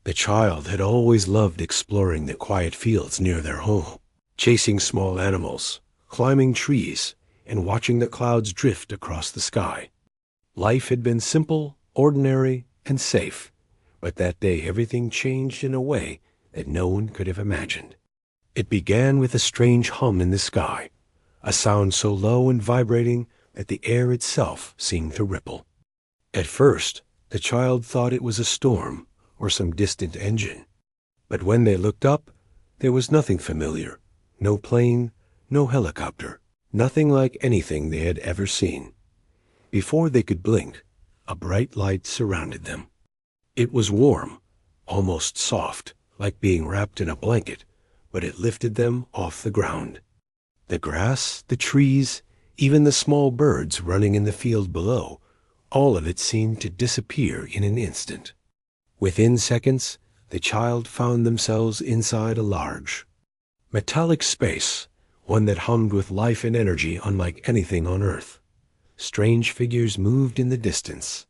The child had always loved exploring the quiet fields near their home, chasing small animals, climbing trees, and watching the clouds drift across the sky. Life had been simple, ordinary, and safe, but that day everything changed in a way that no one could have imagined. It began with a strange hum in the sky, a sound so low and vibrating that the air itself seemed to ripple. At first, the child thought it was a storm or some distant engine. But when they looked up, there was nothing familiar, no plane, no helicopter, nothing like anything they had ever seen. Before they could blink, a bright light surrounded them. It was warm, almost soft, like being wrapped in a blanket, but it lifted them off the ground. The grass, the trees, even the small birds running in the field below, all of it seemed to disappear in an instant. Within seconds, the child found themselves inside a large, metallic space, one that hummed with life and energy unlike anything on Earth. Strange figures moved in the distance,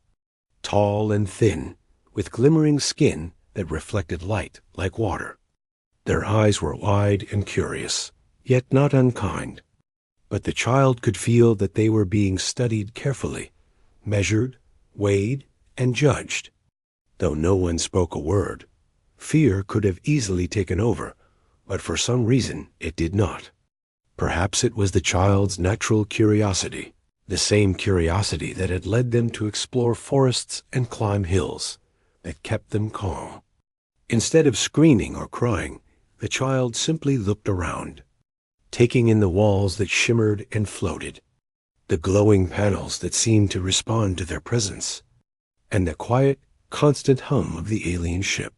tall and thin, with glimmering skin that reflected light like water. Their eyes were wide and curious, yet not unkind. But the child could feel that they were being studied carefully, measured, weighed, and judged. Though no one spoke a word, fear could have easily taken over, but for some reason it did not. Perhaps it was the child's natural curiosity, the same curiosity that had led them to explore forests and climb hills, that kept them calm. Instead of screaming or crying, the child simply looked around, taking in the walls that shimmered and floated, the glowing panels that seemed to respond to their presence, and the quiet, constant hum of the alien ship.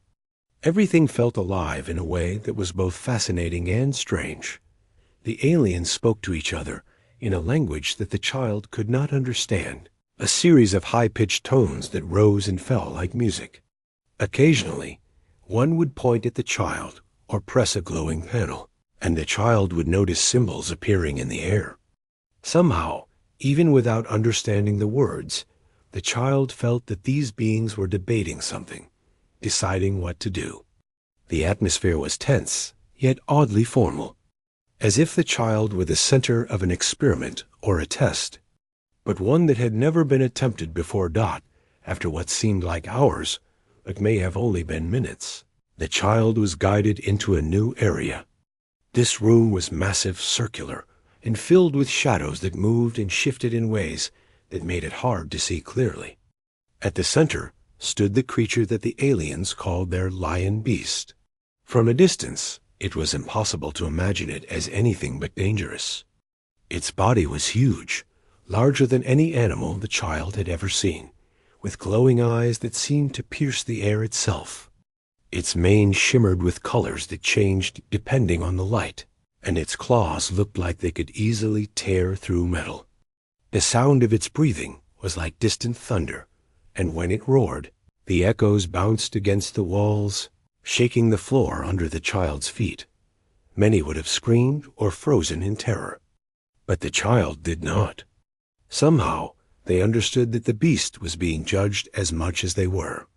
Everything felt alive in a way that was both fascinating and strange. The aliens spoke to each other in a language that the child could not understand, a series of high-pitched tones that rose and fell like music. Occasionally, one would point at the child or press a glowing panel, and the child would notice symbols appearing in the air. Somehow, even without understanding the words, the child felt that these beings were debating something, deciding what to do. The atmosphere was tense, yet oddly formal, as if the child were the center of an experiment or a test, but one that had never been attempted before. After what seemed like hours, but may have only been minutes, the child was guided into a new area. This room was massive, circular, and filled with shadows that moved and shifted in ways that made it hard to see clearly. At the center stood the creature that the aliens called their lion beast. From a distance, it was impossible to imagine it as anything but dangerous. Its body was huge, larger than any animal the child had ever seen, with glowing eyes that seemed to pierce the air itself. Its mane shimmered with colors that changed depending on the light, and its claws looked like they could easily tear through metal. The sound of its breathing was like distant thunder, and when it roared, the echoes bounced against the walls, shaking the floor under the child's feet. Many would have screamed or frozen in terror, but the child did not. Somehow, they understood that the beast was being judged as much as they were.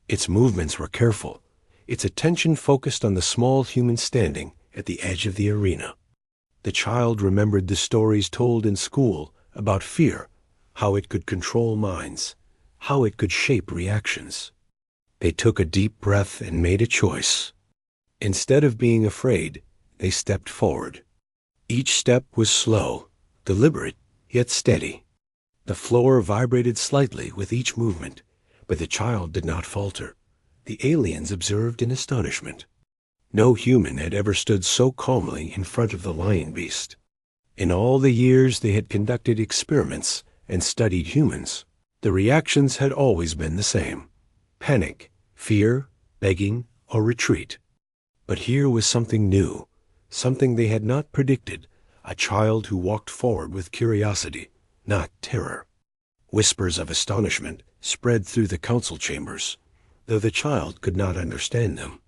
Its movements were careful, its attention focused on the small human standing at the edge of the arena. The child remembered the stories told in school about fear, how it could control minds, how it could shape reactions. They took a deep breath and made a choice. Instead of being afraid, they stepped forward. Each step was slow, deliberate, yet steady. The floor vibrated slightly with each movement, but the child did not falter. The aliens observed in astonishment. No human had ever stood so calmly in front of the lion beast. In all the years they had conducted experiments and studied humans, the reactions had always been the same: panic, fear, begging, or retreat. But here was something new, something they had not predicted, a child who walked forward with curiosity, not terror. Whispers of astonishment spread through the council chambers, though the child could not understand them.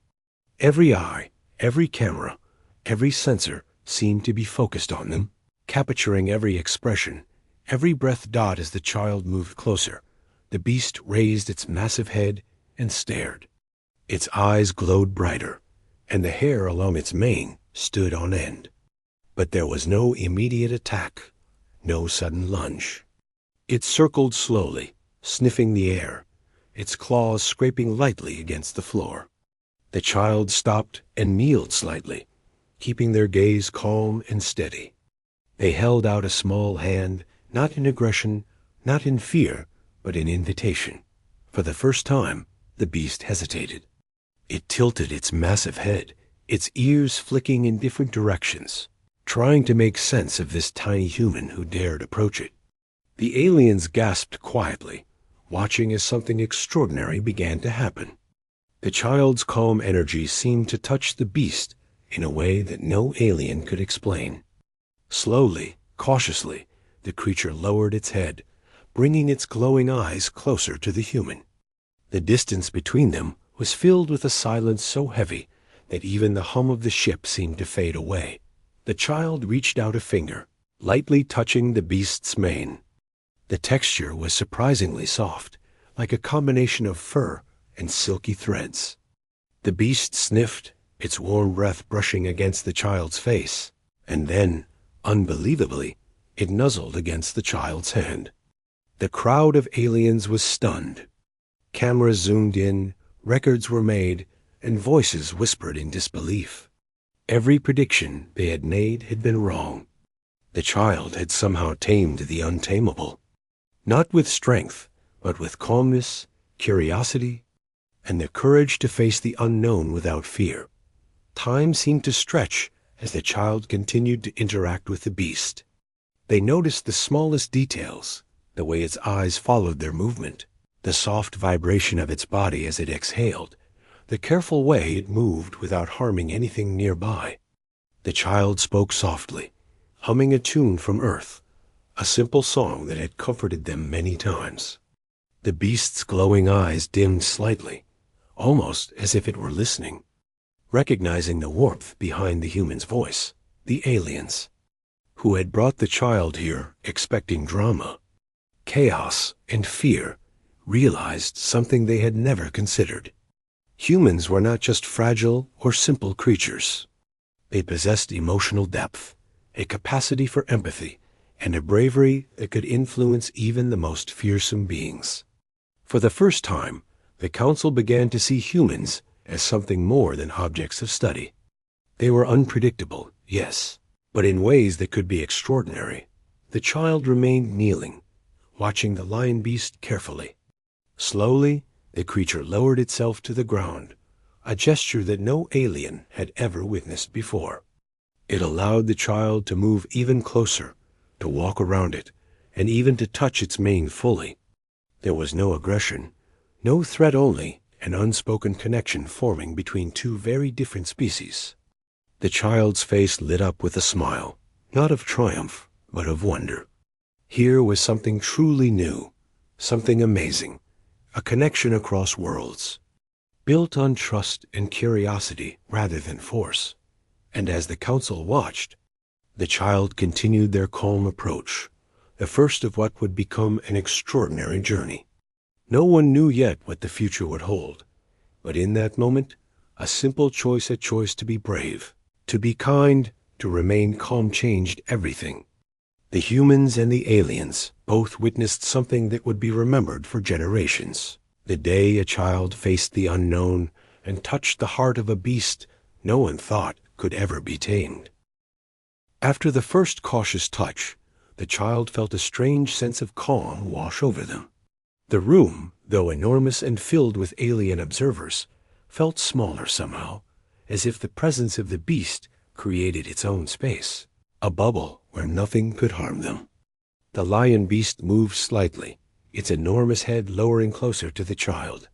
Every eye, every camera, every sensor seemed to be focused on them, capturing every expression, every breath. As the child moved closer, the beast raised its massive head and stared. Its eyes glowed brighter, and the hair along its mane stood on end. But there was no immediate attack, no sudden lunge. It circled slowly, sniffing the air, its claws scraping lightly against the floor. The child stopped and kneeled slightly, keeping their gaze calm and steady. They held out a small hand, not in aggression, not in fear, but in invitation. For the first time, the beast hesitated. It tilted its massive head, its ears flicking in different directions, trying to make sense of this tiny human who dared approach it. The aliens gasped quietly, watching as something extraordinary began to happen. The child's calm energy seemed to touch the beast in a way that no alien could explain. Slowly, cautiously, the creature lowered its head, bringing its glowing eyes closer to the human. The distance between them was filled with a silence so heavy that even the hum of the ship seemed to fade away. The child reached out a finger, lightly touching the beast's mane. The texture was surprisingly soft, like a combination of fur and silky threads. The beast sniffed, its warm breath brushing against the child's face, and then, unbelievably, it nuzzled against the child's hand. The crowd of aliens was stunned. Cameras zoomed in, records were made, and voices whispered in disbelief. Every prediction they had made had been wrong. The child had somehow tamed the untamable, not with strength, but with calmness, curiosity, and the courage to face the unknown without fear. Time seemed to stretch as the child continued to interact with the beast. They noticed the smallest details, the way its eyes followed their movement, the soft vibration of its body as it exhaled, the careful way it moved without harming anything nearby. The child spoke softly, humming a tune from Earth, a simple song that had comforted them many times. The beast's glowing eyes dimmed slightly, almost as if it were listening, recognizing the warmth behind the human's voice. The aliens, who had brought the child here expecting drama, chaos, and fear, realized something they had never considered. Humans were not just fragile or simple creatures. They possessed emotional depth, a capacity for empathy, and a bravery that could influence even the most fearsome beings. For the first time, the council began to see humans as something more than objects of study. They were unpredictable, yes, but in ways that could be extraordinary. The child remained kneeling, watching the lion beast carefully. Slowly, the creature lowered itself to the ground, a gesture that no alien had ever witnessed before. It allowed the child to move even closer, to walk around it, and even to touch its mane fully. There was no aggression, no threat, only an unspoken connection forming between two very different species. The child's face lit up with a smile, not of triumph, but of wonder. Here was something truly new, something amazing, a connection across worlds, built on trust and curiosity rather than force. And as the council watched, the child continued their calm approach, the first of what would become an extraordinary journey. No one knew yet what the future would hold, but in that moment, a simple choice to be brave, to be kind, to remain calm changed everything. The humans and the aliens both witnessed something that would be remembered for generations. The day a child faced the unknown and touched the heart of a beast no one thought could ever be tamed. After the first cautious touch, the child felt a strange sense of calm wash over them. The room, though enormous and filled with alien observers, felt smaller somehow, as if the presence of the beast created its own space, a bubble where nothing could harm them. The lion beast moved slightly, its enormous head lowering closer to the child.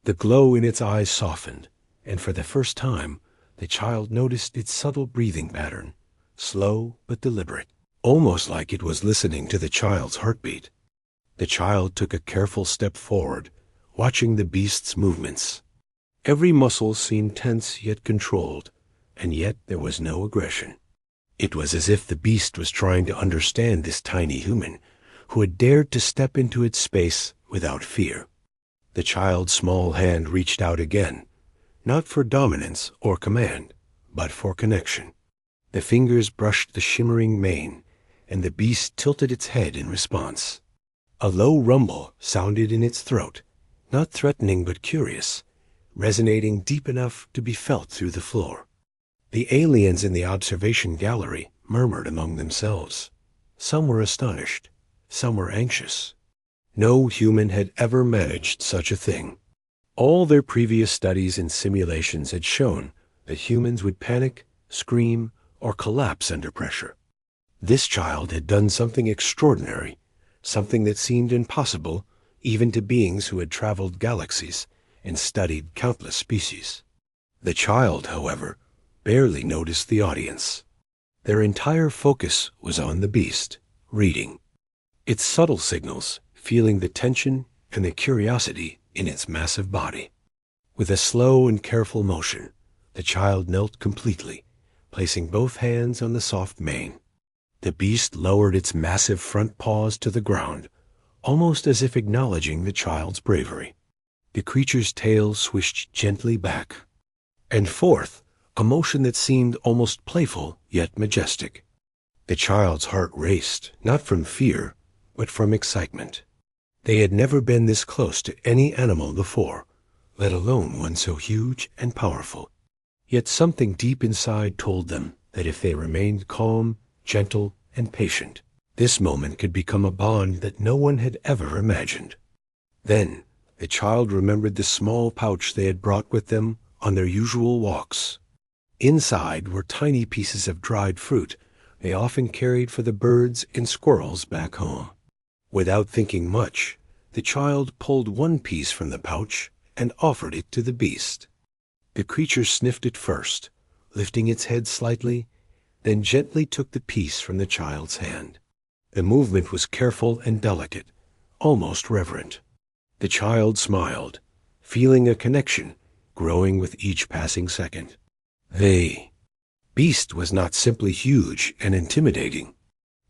The glow in its eyes softened, and for the first time, the child noticed its subtle breathing pattern, slow but deliberate, almost like it was listening to the child's heartbeat. The child took a careful step forward, watching the beast's movements. Every muscle seemed tense yet controlled, and yet there was no aggression. It was as if the beast was trying to understand this tiny human, who had dared to step into its space without fear. The child's small hand reached out again, not for dominance or command, but for connection. The fingers brushed the shimmering mane, and the beast tilted its head in response. A low rumble sounded in its throat, not threatening but curious, resonating deep enough to be felt through the floor. The aliens in the observation gallery murmured among themselves. Some were astonished, some were anxious. No human had ever managed such a thing. All their previous studies and simulations had shown that humans would panic, scream, or collapse under pressure. This child had done something extraordinary, something that seemed impossible even to beings who had traveled galaxies and studied countless species. The child, however, barely noticed the audience. Their entire focus was on the beast, reading its subtle signals, feeling the tension and the curiosity in its massive body. With a slow and careful motion, the child knelt completely, placing both hands on the soft mane. The beast lowered its massive front paws to the ground, almost as if acknowledging the child's bravery. The creature's tail swished gently back and forth, a motion that seemed almost playful yet majestic. The child's heart raced, not from fear, but from excitement. They had never been this close to any animal before, let alone one so huge and powerful. Yet something deep inside told them that if they remained calm, gentle, and patient, this moment could become a bond that no one had ever imagined. Then the child remembered the small pouch they had brought with them on their usual walks. Inside were tiny pieces of dried fruit they often carried for the birds and squirrels back home. Without thinking much, the child pulled one piece from the pouch and offered it to the beast. The creature sniffed it first, lifting its head slightly, then gently took the piece from the child's hand. The movement was careful and delicate, almost reverent. The child smiled, feeling a connection growing with each passing second. The beast was not simply huge and intimidating.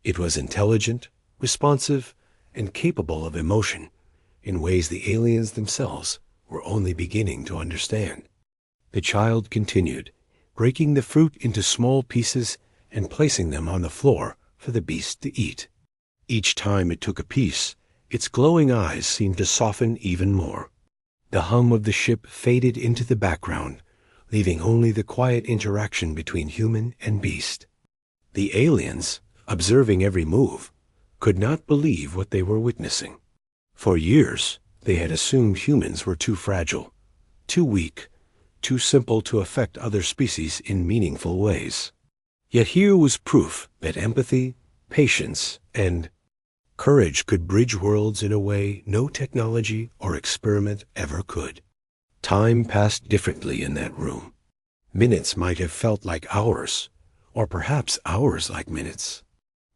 It was intelligent, responsive, and capable of emotion in ways the aliens themselves were only beginning to understand. The child continued, breaking the fruit into small pieces and placing them on the floor for the beast to eat. Each time it took a piece, its glowing eyes seemed to soften even more. The hum of the ship faded into the background, leaving only the quiet interaction between human and beast. The aliens, observing every move, could not believe what they were witnessing. For years, they had assumed humans were too fragile, too weak, too simple to affect other species in meaningful ways. Yet here was proof that empathy, patience, and courage could bridge worlds in a way no technology or experiment ever could. Time passed differently in that room. Minutes might have felt like hours, or perhaps hours like minutes.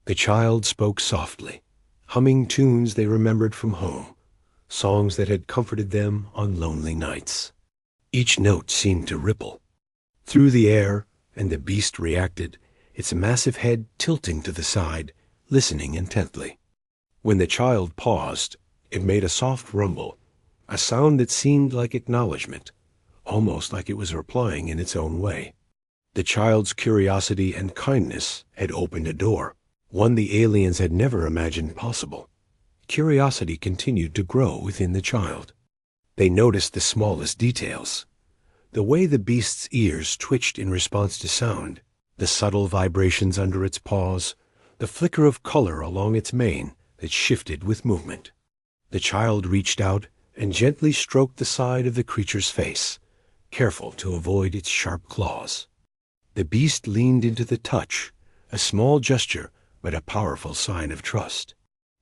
The child spoke softly, humming tunes they remembered from home, songs that had comforted them on lonely nights. Each note seemed to ripple through the air, and the beast reacted, its massive head tilting to the side, listening intently. When the child paused, it made a soft rumble, a sound that seemed like acknowledgement, almost like it was replying in its own way. The child's curiosity and kindness had opened a door, one the aliens had never imagined possible. Curiosity continued to grow within the child. They noticed the smallest details, the way the beast's ears twitched in response to sound, the subtle vibrations under its paws, the flicker of color along its mane that shifted with movement. The child reached out and gently stroked the side of the creature's face, careful to avoid its sharp claws. The beast leaned into the touch, a small gesture but a powerful sign of trust.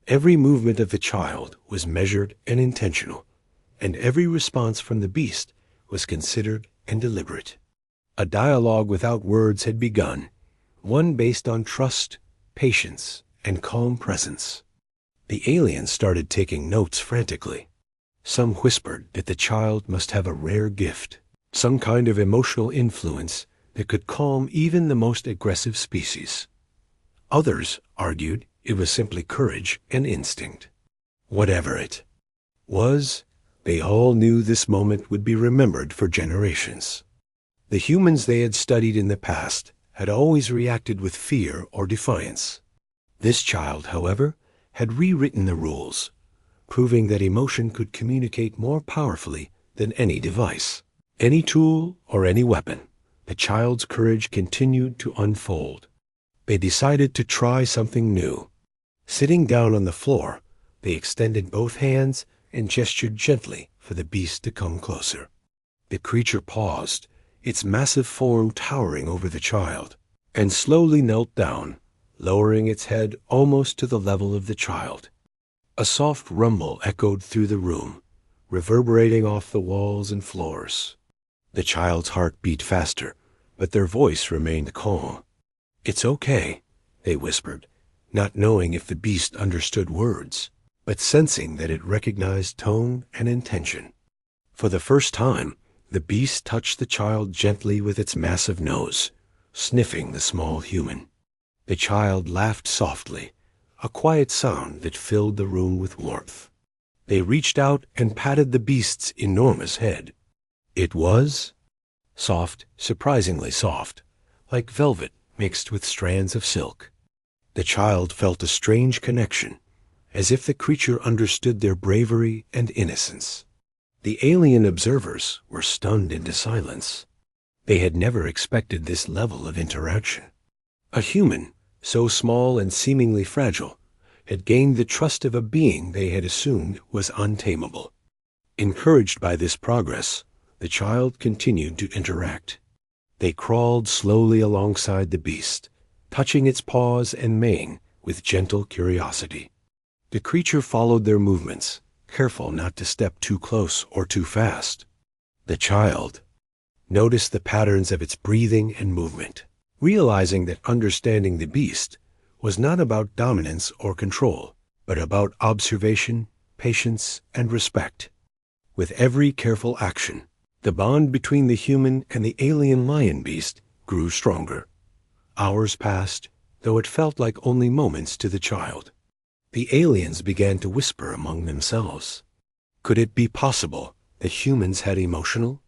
Every movement of the child was measured and intentional, and every response from the beast was considered and deliberate. A dialogue without words had begun, one based on trust, patience, and calm presence. The aliens started taking notes frantically. Some whispered that the child must have a rare gift, some kind of emotional influence that could calm even the most aggressive species. Others argued it was simply courage and instinct. Whatever it was, They all knew this moment would be remembered for generations. The humans they had studied in the past had always reacted with fear or defiance. This child, however, had rewritten the rules, proving that emotion could communicate more powerfully than any device, any tool, or any weapon. The child's courage continued to unfold. They decided to try something new. Sitting down on the floor, they extended both hands and gestured gently for the beast to come closer. The creature paused, its massive form towering over the child, and slowly knelt down, lowering its head almost to the level of the child. A soft rumble echoed through the room, reverberating off the walls and floors. The child's heart beat faster, but their voice remained calm. "It's okay," they whispered, not knowing if the beast understood words, but sensing that it recognized tone and intention. For the first time, the beast touched the child gently with its massive nose, sniffing the small human. The child laughed softly, a quiet sound that filled the room with warmth. They reached out and patted the beast's enormous head. It was soft, surprisingly soft, like velvet mixed with strands of silk. The child felt a strange connection, as if the creature understood their bravery and innocence. The alien observers were stunned into silence. They had never expected this level of interaction. A human, so small and seemingly fragile, had gained the trust of a being they had assumed was untamable. Encouraged by this progress, the child continued to interact. They crawled slowly alongside the beast, touching its paws and mane with gentle curiosity. The creature followed their movements, careful not to step too close or too fast. The child noticed the patterns of its breathing and movement, realizing that understanding the beast was not about dominance or control, but about observation, patience, and respect. With every careful action, the bond between the human and the alien lion beast grew stronger. Hours passed, though it felt like only moments to the child. The aliens began to whisper among themselves. Could it be possible that humans had emotional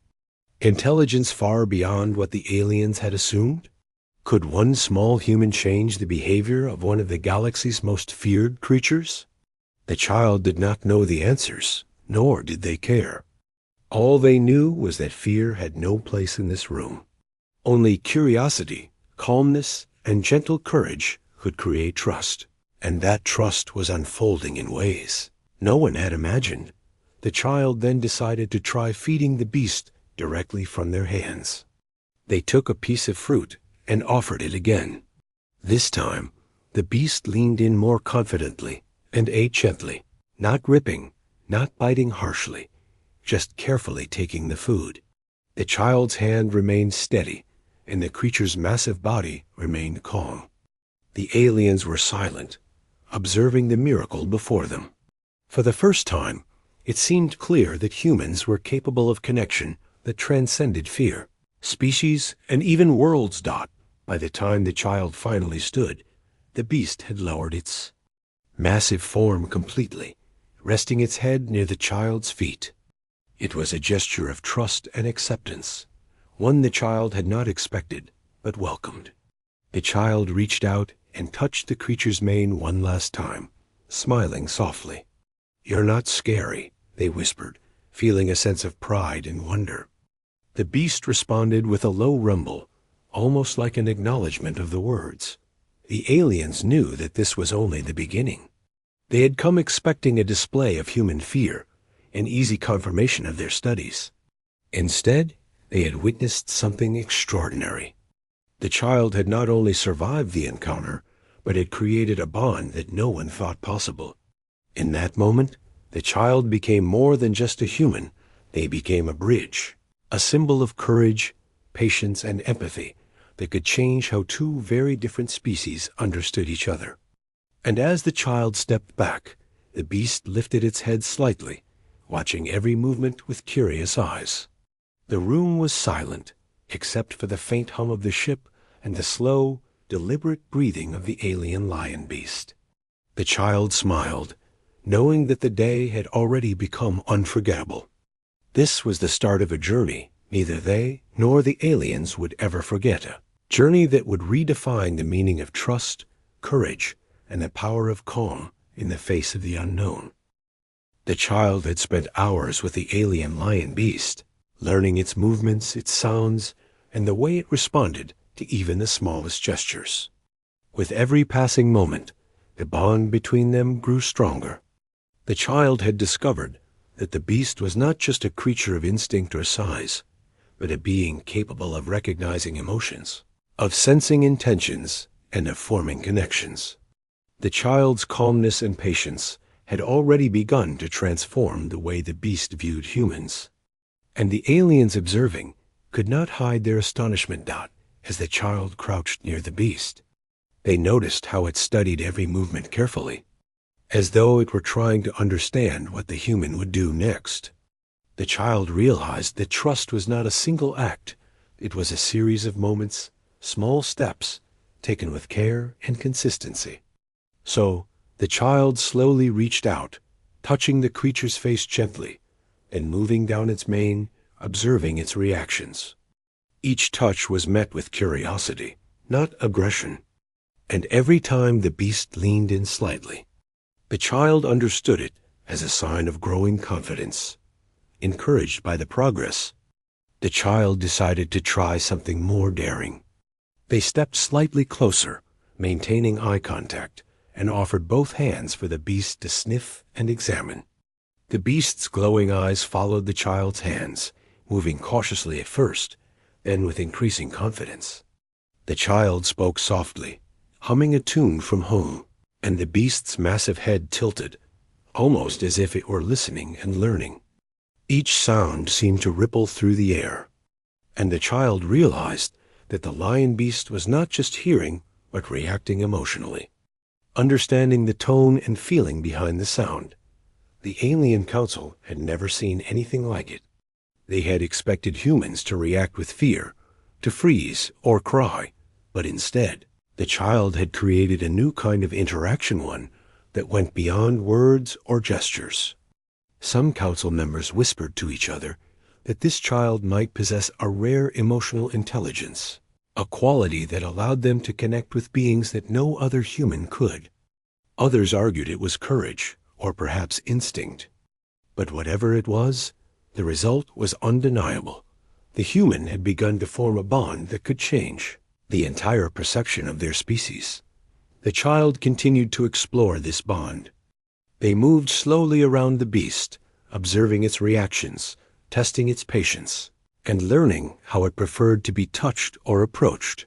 intelligence far beyond what the aliens had assumed? Could one small human change the behavior of one of the galaxy's most feared creatures? The child did not know the answers, nor did they care. All they knew was that fear had no place in this room. Only curiosity, calmness, and gentle courage could create trust. And that trust was unfolding in ways no one had imagined. The child then decided to try feeding the beast directly from their hands. They took a piece of fruit and offered it again. This time, the beast leaned in more confidently and ate gently, not gripping, not biting harshly, just carefully taking the food. The child's hand remained steady, and the creature's massive body remained calm. The aliens were silent, observing the miracle before them. For the first time, it seemed clear that humans were capable of connection that transcended fear. Species and even worlds. By the time the child finally stood, the beast had lowered its massive form completely, resting its head near the child's feet. It was a gesture of trust and acceptance, one the child had not expected, but welcomed. The child reached out and touched the creature's mane one last time, smiling softly. "You're not scary," they whispered, feeling a sense of pride and wonder. The beast responded with a low rumble, almost like an acknowledgement of the words. The aliens knew that this was only the beginning. They had come expecting a display of human fear, an easy confirmation of their studies. Instead, they had witnessed something extraordinary. The child had not only survived the encounter, but had created a bond that no one thought possible. In that moment, the child became more than just a human. They became a bridge, a symbol of courage, patience, and empathy that could change how two very different species understood each other. And as the child stepped back, the beast lifted its head slightly, watching every movement with curious eyes. The room was silent, except for the faint hum of the ship and the slow, deliberate breathing of the alien lion beast. The child smiled, knowing that the day had already become unforgettable. This was the start of a journey neither they nor the aliens would ever forget, a journey that would redefine the meaning of trust, courage, and the power of calm in the face of the unknown. The child had spent hours with the alien lion beast, learning its movements, its sounds, and the way it responded to even the smallest gestures. With every passing moment, the bond between them grew stronger. The child had discovered that the beast was not just a creature of instinct or size, but a being capable of recognizing emotions, of sensing intentions, and of forming connections. The child's calmness and patience had already begun to transform the way the beast viewed humans. And the aliens observing could not hide their astonishment as the child crouched near the beast. They noticed how it studied every movement carefully, as though it were trying to understand what the human would do next. The child realized that trust was not a single act. It was a series of moments, small steps, taken with care and consistency. So, the child slowly reached out, touching the creature's face gently, and moving down its mane, observing its reactions. Each touch was met with curiosity, not aggression. And every time the beast leaned in slightly, the child understood it as a sign of growing confidence. Encouraged by the progress, the child decided to try something more daring. They stepped slightly closer, maintaining eye contact, and offered both hands for the beast to sniff and examine. The beast's glowing eyes followed the child's hands, moving cautiously at first, then with increasing confidence. The child spoke softly, humming a tune from home, and the beast's massive head tilted, almost as if it were listening and learning. Each sound seemed to ripple through the air, and the child realized that the lion beast was not just hearing, but reacting emotionally, understanding the tone and feeling behind the sound. The alien council had never seen anything like it. They had expected humans to react with fear, to freeze or cry, but instead, the child had created a new kind of interaction, one that went beyond words or gestures. Some council members whispered to each other that this child might possess a rare emotional intelligence, a quality that allowed them to connect with beings that no other human could. Others argued it was courage, or perhaps instinct. But whatever it was, the result was undeniable. The human had begun to form a bond that could change the entire perception of their species. The child continued to explore this bond. They moved slowly around the beast, observing its reactions, testing its patience, and learning how it preferred to be touched or approached.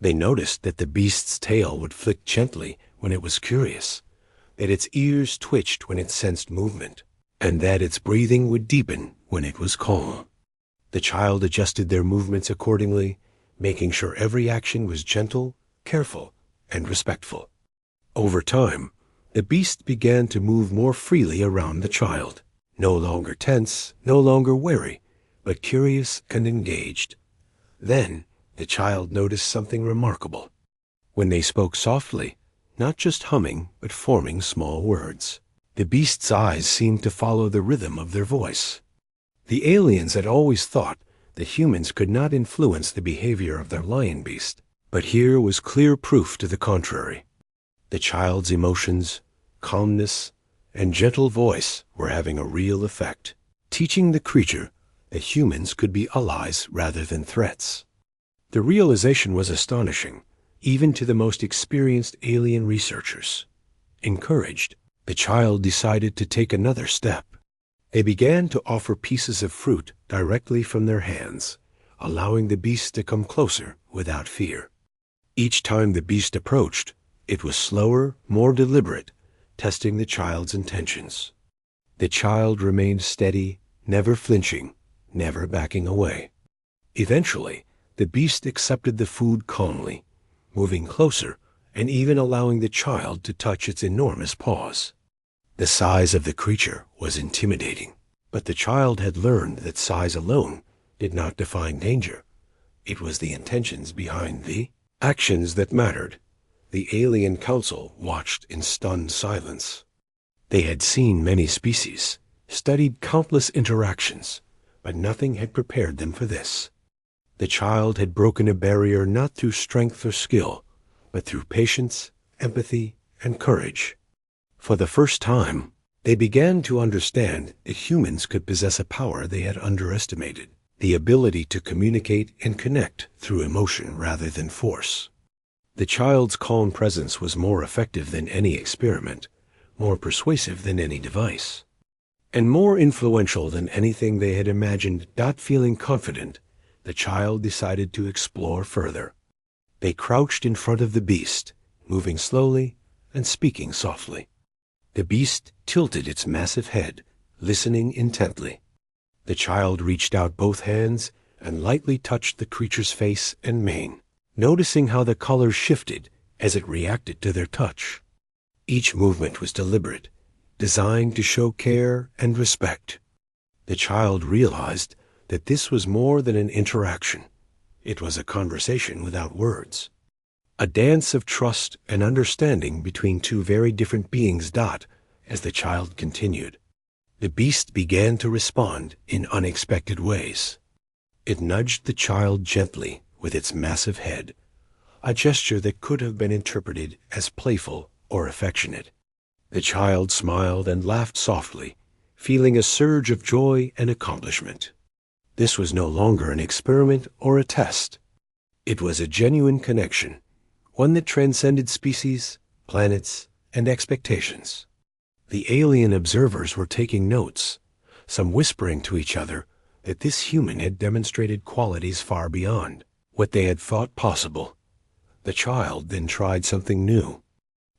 They noticed that the beast's tail would flick gently when it was curious, that its ears twitched when it sensed movement, and that its breathing would deepen when it was calm. The child adjusted their movements accordingly, making sure every action was gentle, careful, and respectful. Over time, the beast began to move more freely around the child, no longer tense, no longer wary, but curious and engaged. Then, the child noticed something remarkable. When they spoke softly, not just humming, but forming small words, the beast's eyes seemed to follow the rhythm of their voice. The aliens had always thought that humans could not influence the behavior of their lion beast, but here was clear proof to the contrary. The child's emotions, calmness, and gentle voice were having a real effect, teaching the creature that humans could be allies rather than threats. The realization was astonishing, even to the most experienced alien researchers. Encouraged, the child decided to take another step. They began to offer pieces of fruit directly from their hands, allowing the beast to come closer without fear. Each time the beast approached, it was slower, more deliberate, testing the child's intentions. The child remained steady, never flinching, never backing away. Eventually, the beast accepted the food calmly, moving closer and even allowing the child to touch its enormous paws. The size of the creature was intimidating, but the child had learned that size alone did not define danger. It was the intentions behind the actions that mattered. The alien council watched in stunned silence. They had seen many species, studied countless interactions, but nothing had prepared them for this. The child had broken a barrier not through strength or skill, but through patience, empathy, and courage. For the first time, they began to understand that humans could possess a power they had underestimated, the ability to communicate and connect through emotion rather than force. The child's calm presence was more effective than any experiment, more persuasive than any device, and more influential than anything they had imagined. Feeling confident, the child decided to explore further. They crouched in front of the beast, moving slowly and speaking softly. The beast tilted its massive head, listening intently. The child reached out both hands and lightly touched the creature's face and mane, noticing how the color shifted as it reacted to their touch. Each movement was deliberate, designed to show care and respect. The child realized that this was more than an interaction. It was a conversation without words, a dance of trust and understanding between two very different beings. As the child continued, the beast began to respond in unexpected ways. It nudged the child gently with its massive head, a gesture that could have been interpreted as playful or affectionate. The child smiled and laughed softly, feeling a surge of joy and accomplishment. This was no longer an experiment or a test. It was a genuine connection, one that transcended species, planets, and expectations. The alien observers were taking notes, some whispering to each other that this human had demonstrated qualities far beyond what they had thought possible. The child then tried something new.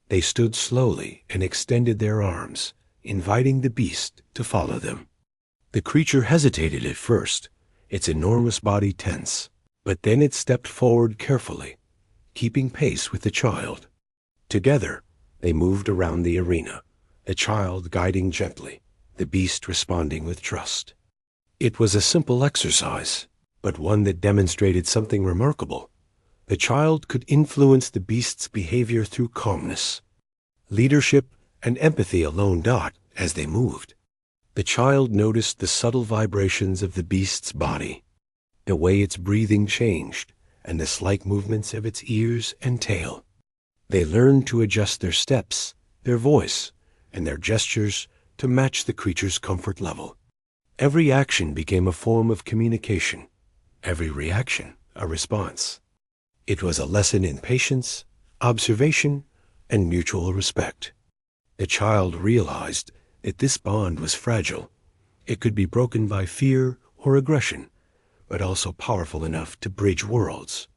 They stood slowly and extended their arms, inviting the beast to follow them. The creature hesitated at first, its enormous body tense, but then it stepped forward carefully, keeping pace with the child. Together, they moved around the arena, the child guiding gently, the beast responding with trust. It was a simple exercise, but one that demonstrated something remarkable. The child could influence the beast's behavior through calmness, leadership, and empathy alone. As they moved, the child noticed the subtle vibrations of the beast's body, the way its breathing changed, and the slight movements of its ears and tail. They learned to adjust their steps, their voice, and their gestures to match the creature's comfort level. Every action became a form of communication, every reaction a response. It was a lesson in patience, observation, and mutual respect. The child realized that this bond was fragile. It could be broken by fear or aggression, but also powerful enough to bridge worlds.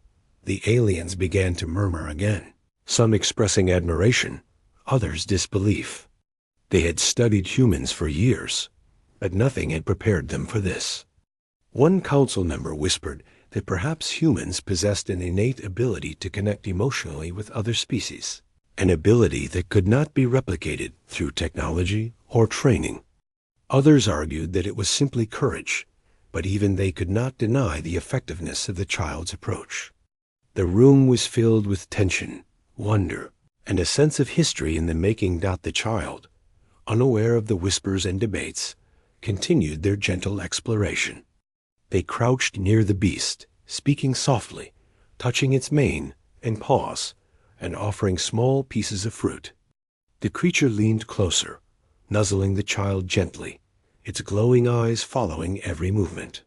The aliens began to murmur again, some expressing admiration, others disbelief. They had studied humans for years, but nothing had prepared them for this. One council member whispered that perhaps humans possessed an innate ability to connect emotionally with other species, an ability that could not be replicated through technology or training. Others argued that it was simply courage, but even they could not deny the effectiveness of the child's approach. The room was filled with tension, wonder, and a sense of history in the making. The child, unaware of the whispers and debates, continued their gentle exploration. They crouched near the beast, speaking softly, touching its mane and paws, and offering small pieces of fruit. The creature leaned closer, nuzzling the child gently, its glowing eyes following every movement.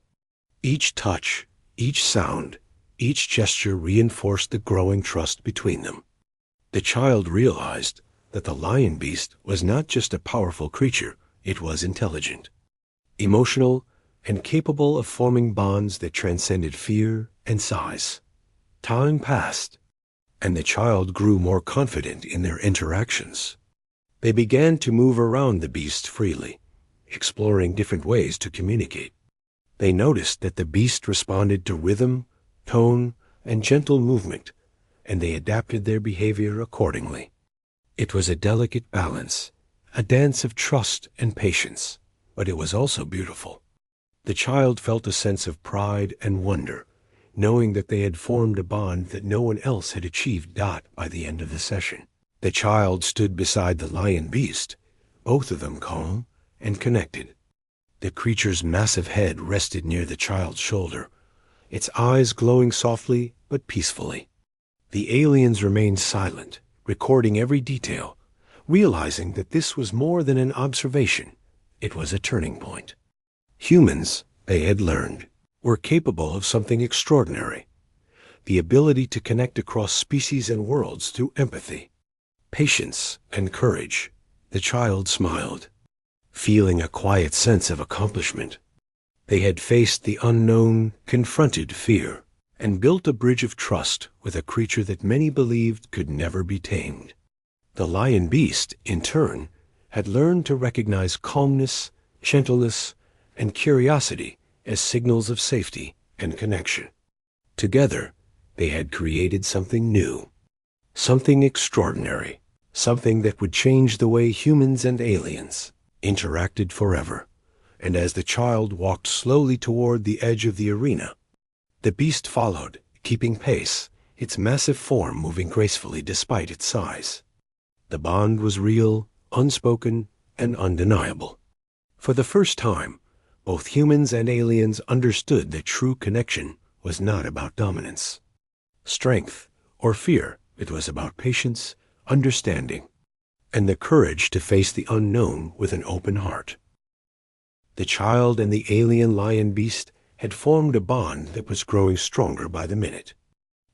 Each touch, each sound, each gesture reinforced the growing trust between them. The child realized that the lion beast was not just a powerful creature, it was intelligent, emotional, and capable of forming bonds that transcended fear and size. Time passed, and the child grew more confident in their interactions. They began to move around the beast freely, exploring different ways to communicate. They noticed that the beast responded to rhythm, tone, and gentle movement, and they adapted their behavior accordingly. It was a delicate balance, a dance of trust and patience, but it was also beautiful. The child felt a sense of pride and wonder, knowing that they had formed a bond that no one else had achieved. By the end of the session, the child stood beside the lion beast, both of them calm and connected. The creature's massive head rested near the child's shoulder, its eyes glowing softly but peacefully. The aliens remained silent, recording every detail, realizing that this was more than an observation. It was a turning point. Humans, they had learned, were capable of something extraordinary: the ability to connect across species and worlds through empathy, patience, and courage. The child smiled, feeling a quiet sense of accomplishment. They had faced the unknown, confronted fear, and built a bridge of trust with a creature that many believed could never be tamed. The lion beast, in turn, had learned to recognize calmness, gentleness, and curiosity as signals of safety and connection. Together, they had created something new, something extraordinary, something that would change the way humans and aliens interacted forever. And as the child walked slowly toward the edge of the arena, the beast followed, keeping pace, its massive form moving gracefully despite its size. The bond was real, unspoken, and undeniable. For the first time, both humans and aliens understood that true connection was not about dominance, strength, or fear. It was about patience, understanding, and the courage to face the unknown with an open heart. The child and the alien lion beast had formed a bond that was growing stronger by the minute.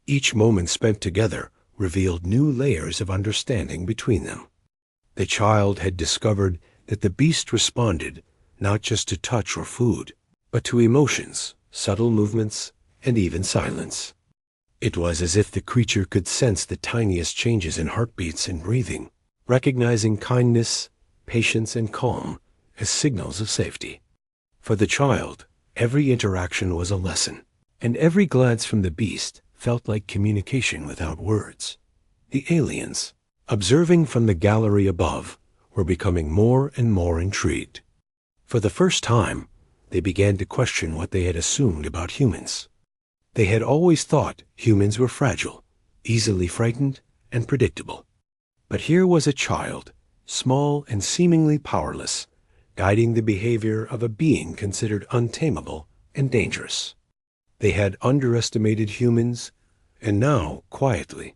Each moment spent together revealed new layers of understanding between them. The child had discovered that the beast responded not just to touch or food, but to emotions, subtle movements, and even silence. It was as if the creature could sense the tiniest changes in heartbeats and breathing, recognizing kindness, patience, and calm as signals of safety. For the child, every interaction was a lesson, and every glance from the beast felt like communication without words. The aliens, observing from the gallery above, were becoming more and more intrigued. For the first time, they began to question what they had assumed about humans. They had always thought humans were fragile, easily frightened, and predictable. But here was a child, small and seemingly powerless, guiding the behavior of a being considered untamable and dangerous. They had underestimated humans, and now, quietly,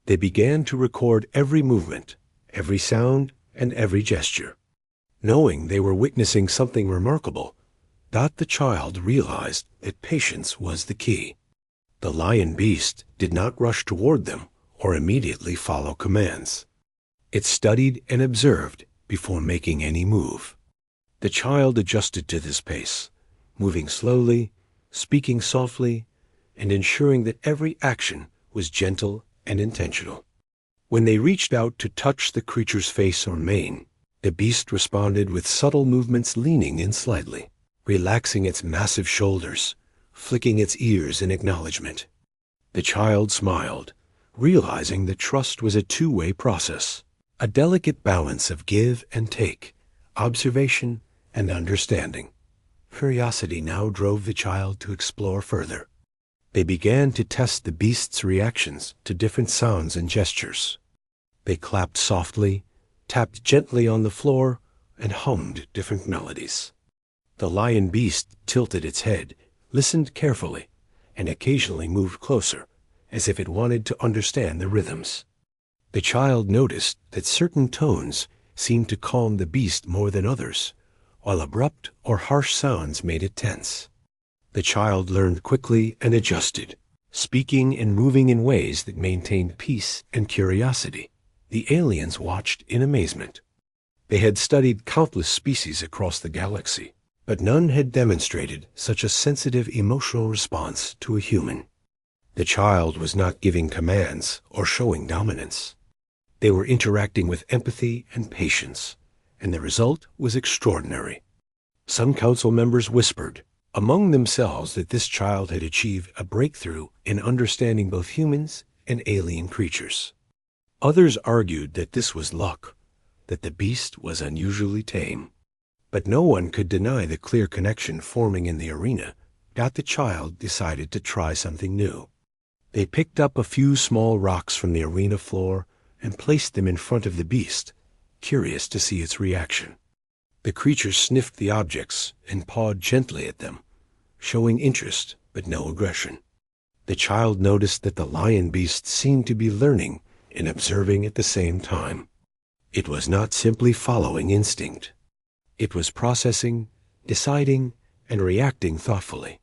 they began to record every movement, every sound, and every gesture. Knowing they were witnessing something remarkable, the child realized that patience was the key. The lion beast did not rush toward them or immediately follow commands. It studied and observed before making any move. The child adjusted to this pace, moving slowly, speaking softly, and ensuring that every action was gentle and intentional. When they reached out to touch the creature's face or mane, the beast responded with subtle movements, leaning in slightly, relaxing its massive shoulders, flicking its ears in acknowledgement. The child smiled, realizing that trust was a two-way process, a delicate balance of give and take, observation and understanding. Curiosity now drove the child to explore further. They began to test the beast's reactions to different sounds and gestures. They clapped softly, tapped gently on the floor, and hummed different melodies. The lion beast tilted its head, listened carefully, and occasionally moved closer, as if it wanted to understand the rhythms. The child noticed that certain tones seemed to calm the beast more than others, while abrupt or harsh sounds made it tense. The child learned quickly and adjusted, speaking and moving in ways that maintained peace and curiosity. The aliens watched in amazement. They had studied countless species across the galaxy, but none had demonstrated such a sensitive emotional response to a human. The child was not giving commands or showing dominance. They were interacting with empathy and patience, and the result was extraordinary. Some council members whispered among themselves that this child had achieved a breakthrough in understanding both humans and alien creatures. Others argued that this was luck, that the beast was unusually tame. But no one could deny the clear connection forming in the arena. The child decided to try something new. They picked up a few small rocks from the arena floor and placed them in front of the beast, curious to see its reaction. The creature sniffed the objects and pawed gently at them, showing interest but no aggression. The child noticed that the lion beast seemed to be learning and observing at the same time. It was not simply following instinct. It was processing, deciding, and reacting thoughtfully.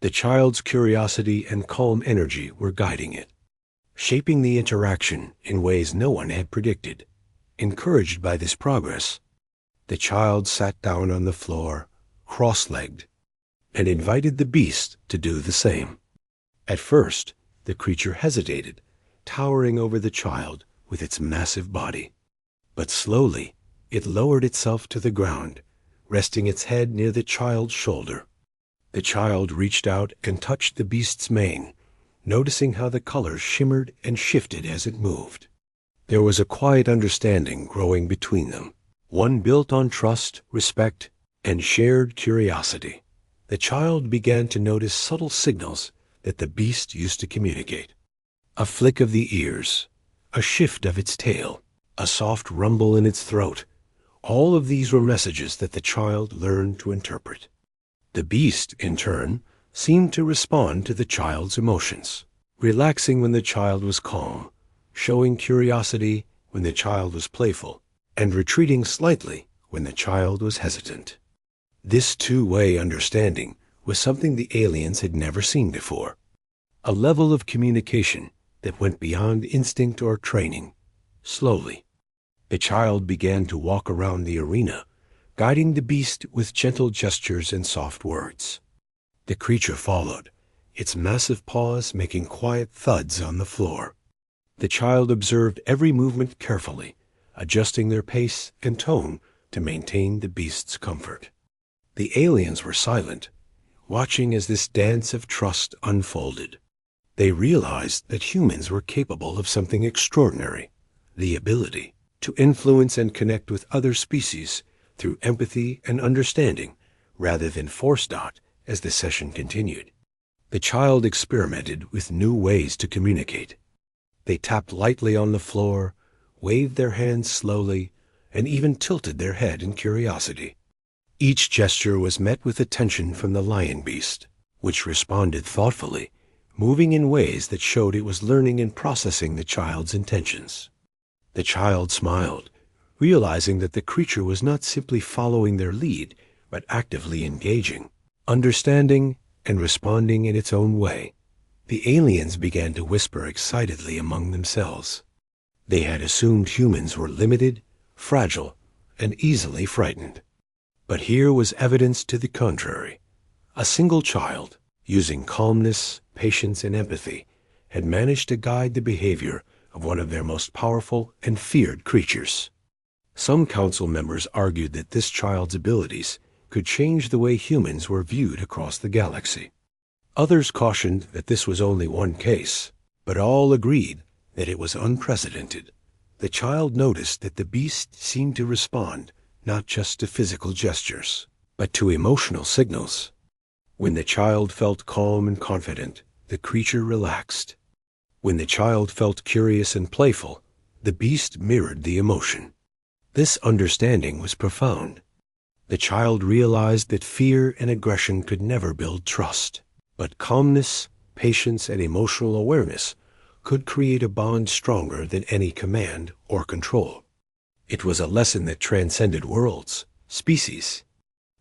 The child's curiosity and calm energy were guiding it, shaping the interaction in ways no one had predicted. Encouraged by this progress, the child sat down on the floor, cross-legged, and invited the beast to do the same. At first, the creature hesitated, towering over the child with its massive body. But slowly, it lowered itself to the ground, resting its head near the child's shoulder. The child reached out and touched the beast's mane, noticing how the colors shimmered and shifted as it moved. There was a quiet understanding growing between them, one built on trust, respect, and shared curiosity. The child began to notice subtle signals that the beast used to communicate. A flick of the ears, a shift of its tail, a soft rumble in its throat. All of these were messages that the child learned to interpret. The beast, in turn, seemed to respond to the child's emotions, relaxing when the child was calm, showing curiosity when the child was playful, and retreating slightly when the child was hesitant. This two-way understanding was something the aliens had never seen before, a level of communication that went beyond instinct or training. Slowly, the child began to walk around the arena, guiding the beast with gentle gestures and soft words. The creature followed, its massive paws making quiet thuds on the floor. The child observed every movement carefully, adjusting their pace and tone to maintain the beast's comfort. The aliens were silent, watching as this dance of trust unfolded. They realized that humans were capable of something extraordinary, the ability to influence and connect with other species through empathy and understanding rather than force-dot as the session continued. The child experimented with new ways to communicate. They tapped lightly on the floor, waved their hands slowly, and even tilted their head in curiosity. Each gesture was met with attention from the lion beast, which responded thoughtfully, moving in ways that showed it was learning and processing the child's intentions. The child smiled, realizing that the creature was not simply following their lead, but actively engaging, understanding, and responding in its own way. The aliens began to whisper excitedly among themselves. They had assumed humans were limited, fragile, and easily frightened. But here was evidence to the contrary. A single child, using calmness, patience, and empathy, had managed to guide the behavior of one of their most powerful and feared creatures. Some council members argued that this child's abilities could change the way humans were viewed across the galaxy. Others cautioned that this was only one case, but all agreed that it was unprecedented. The child noticed that the beast seemed to respond not just to physical gestures, but to emotional signals. When the child felt calm and confident, the creature relaxed. When the child felt curious and playful, the beast mirrored the emotion. This understanding was profound. The child realized that fear and aggression could never build trust, but calmness, patience, and emotional awareness could create a bond stronger than any command or control. It was a lesson that transcended worlds, species,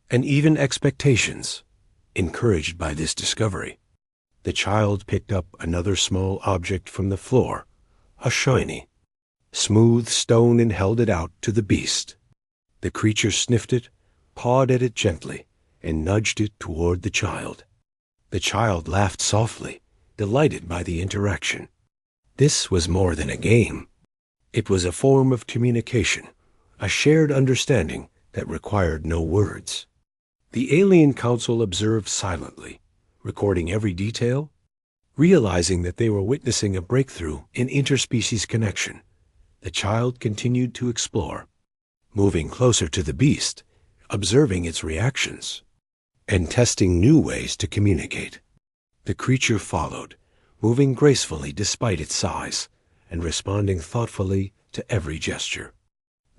and even expectations. Encouraged by this discovery, the child picked up another small object from the floor, a shiny, smooth stone, and held it out to the beast. The creature sniffed it, pawed at it gently, and nudged it toward the child. The child laughed softly, delighted by the interaction. This was more than a game. It was a form of communication, a shared understanding that required no words. The Alien Council observed silently, recording every detail, realizing that they were witnessing a breakthrough in interspecies connection. The child continued to explore, moving closer to the beast, observing its reactions, and testing new ways to communicate. The creature followed, moving gracefully despite its size, and responding thoughtfully to every gesture.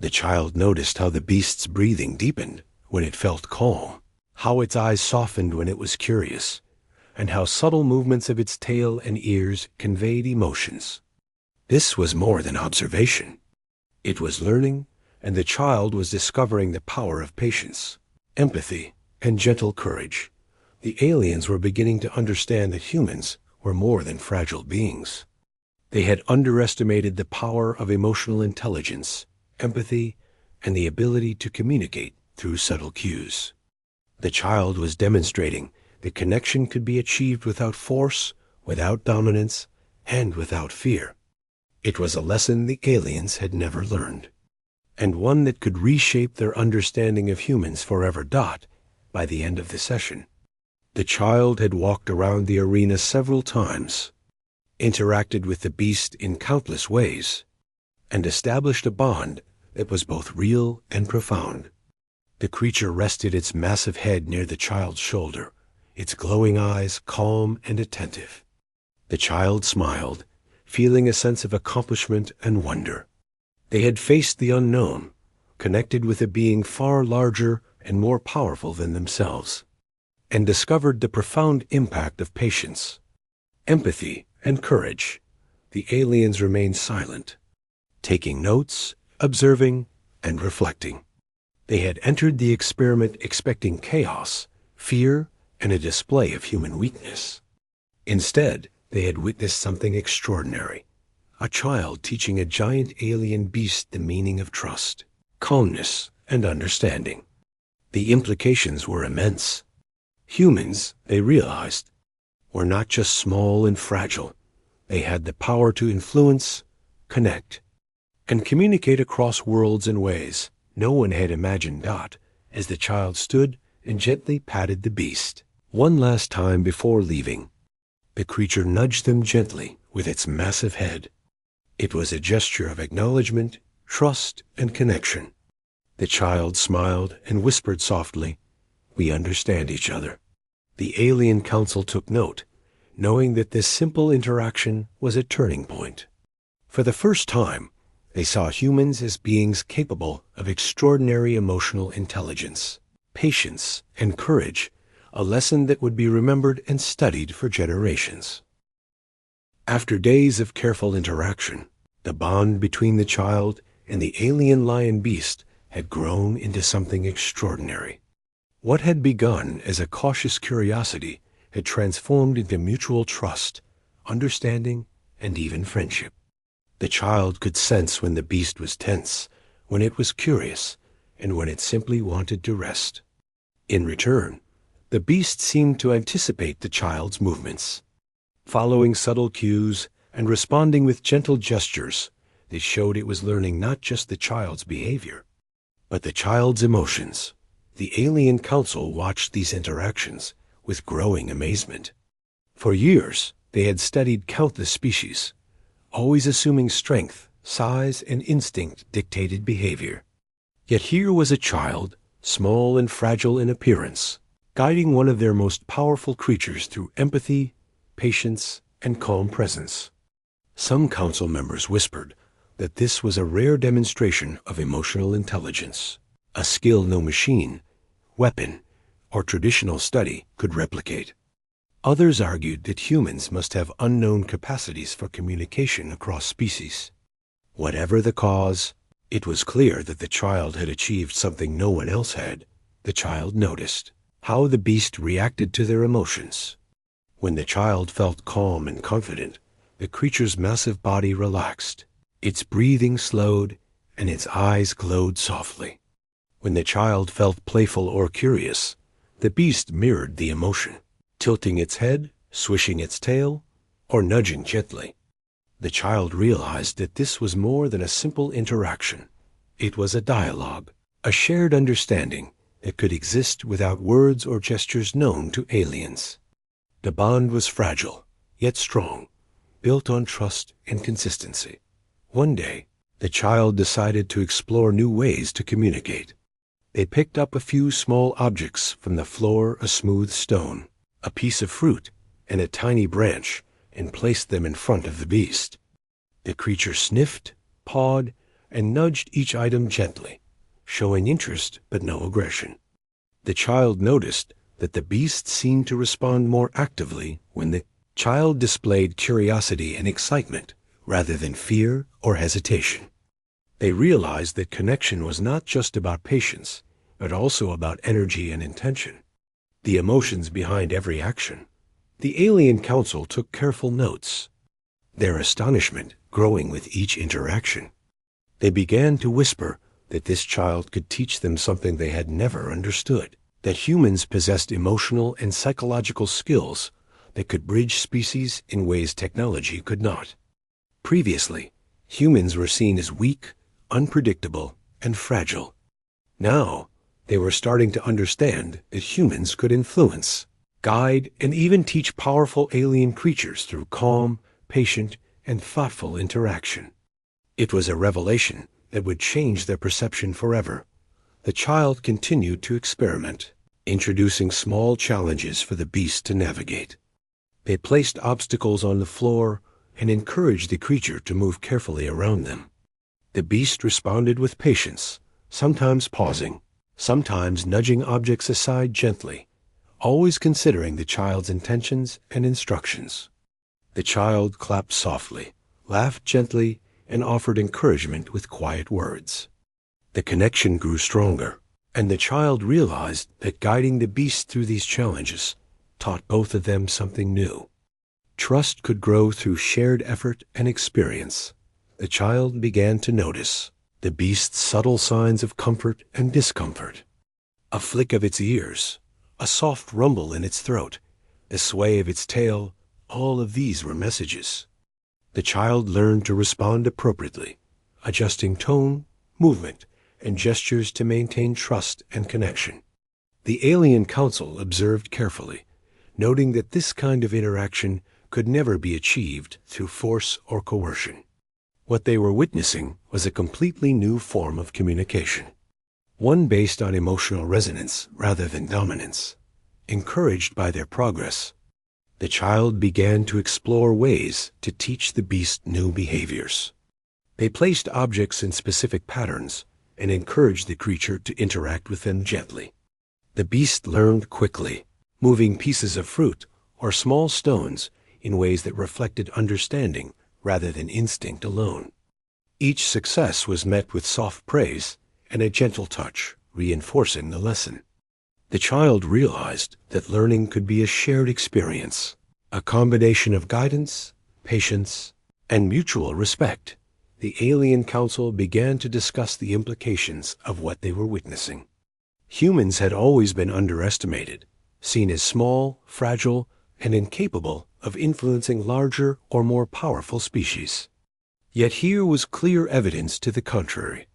The child noticed how the beast's breathing deepened when it felt calm, how its eyes softened when it was curious, and how subtle movements of its tail and ears conveyed emotions. This was more than observation. It was learning, and the child was discovering the power of patience, empathy, and gentle courage. The aliens were beginning to understand that humans were more than fragile beings. They had underestimated the power of emotional intelligence, empathy, and the ability to communicate through subtle cues. The child was demonstrating that connection could be achieved without force, without dominance, and without fear. It was a lesson the aliens had never learned, and one that could reshape their understanding of humans forever. By the end of the session, the child had walked around the arena several times, interacted with the beast in countless ways, and established a bond that was both real and profound. The creature rested its massive head near the child's shoulder, its glowing eyes calm and attentive. The child smiled, feeling a sense of accomplishment and wonder. They had faced the unknown, connected with a being far larger and more powerful than themselves, and discovered the profound impact of patience, empathy, and courage. The aliens remained silent, taking notes, observing, and reflecting. They had entered the experiment expecting chaos, fear, and a display of human weakness. Instead, they had witnessed something extraordinary. A child teaching a giant alien beast the meaning of trust, calmness, and understanding. The implications were immense. Humans, they realized, were not just small and fragile. They had the power to influence, connect, and communicate across worlds in ways no one had imagined. As the child stood and gently patted the beast one last time before leaving, the creature nudged them gently with its massive head. It was a gesture of acknowledgement, trust, and connection. The child smiled and whispered softly, "We understand each other." The alien council took note, knowing that this simple interaction was a turning point. For the first time, they saw humans as beings capable of extraordinary emotional intelligence, patience, and courage, a lesson that would be remembered and studied for generations. After days of careful interaction, the bond between the child and the alien lion beast had grown into something extraordinary. What had begun as a cautious curiosity had transformed into mutual trust, understanding, and even friendship. The child could sense when the beast was tense, when it was curious, and when it simply wanted to rest. In return, the beast seemed to anticipate the child's movements, following subtle cues and responding with gentle gestures that showed it was learning not just the child's behavior, but the child's emotions. The alien council watched these interactions with growing amazement. For years, they had studied countless species, always assuming strength, size, and instinct dictated behavior. Yet here was a child, small and fragile in appearance, guiding one of their most powerful creatures through empathy, patience, and calm presence. Some council members whispered that this was a rare demonstration of emotional intelligence, a skill no machine, weapon, or traditional study could replicate. Others argued that humans must have unknown capacities for communication across species. Whatever the cause, it was clear that the child had achieved something no one else had. The child noticed how the beast reacted to their emotions. When the child felt calm and confident, the creature's massive body relaxed, its breathing slowed, and its eyes glowed softly. When the child felt playful or curious, the beast mirrored the emotion, tilting its head, swishing its tail, or nudging gently. The child realized that this was more than a simple interaction. It was a dialogue, a shared understanding that could exist without words or gestures known to aliens. The bond was fragile, yet strong, built on trust and consistency. One day, the child decided to explore new ways to communicate. They picked up a few small objects from the floor, a smooth stone, a piece of fruit, and a tiny branch, and placed them in front of the beast. The creature sniffed, pawed, and nudged each item gently, showing interest but no aggression. The child noticed that the beast seemed to respond more actively when the child displayed curiosity and excitement rather than fear or hesitation. They realized that connection was not just about patience, but also about energy and intention, the emotions behind every action. The alien council took careful notes, their astonishment growing with each interaction. They began to whisper that this child could teach them something they had never understood, that humans possessed emotional and psychological skills that could bridge species in ways technology could not. Previously, humans were seen as weak, unpredictable, and fragile. Now, they were starting to understand that humans could influence, guide, and even teach powerful alien creatures through calm, patient, and thoughtful interaction. It was a revelation that would change their perception forever. The child continued to experiment, introducing small challenges for the beast to navigate. They placed obstacles on the floor and encouraged the creature to move carefully around them. The beast responded with patience, sometimes pausing, sometimes nudging objects aside gently, always considering the child's intentions and instructions. The child clapped softly, laughed gently, and offered encouragement with quiet words. The connection grew stronger, and the child realized that guiding the beast through these challenges taught both of them something new. Trust could grow through shared effort and experience. The child began to notice the beast's subtle signs of comfort and discomfort. A flick of its ears, a soft rumble in its throat, the sway of its tail, all of these were messages. The child learned to respond appropriately, adjusting tone, movement, and gestures to maintain trust and connection. The alien council observed carefully, noting that this kind of interaction could never be achieved through force or coercion. What they were witnessing was a completely new form of communication, one based on emotional resonance rather than dominance. Encouraged by their progress, the child began to explore ways to teach the beast new behaviors. They placed objects in specific patterns and encouraged the creature to interact with them gently. The beast learned quickly, moving pieces of fruit or small stones in ways that reflected understanding rather than instinct alone. Each success was met with soft praise and a gentle touch, reinforcing the lesson. The child realized that learning could be a shared experience, a combination of guidance, patience, and mutual respect. The alien council began to discuss the implications of what they were witnessing. Humans had always been underestimated, seen as small, fragile, and incapable of influencing larger or more powerful species. Yet here was clear evidence to the contrary.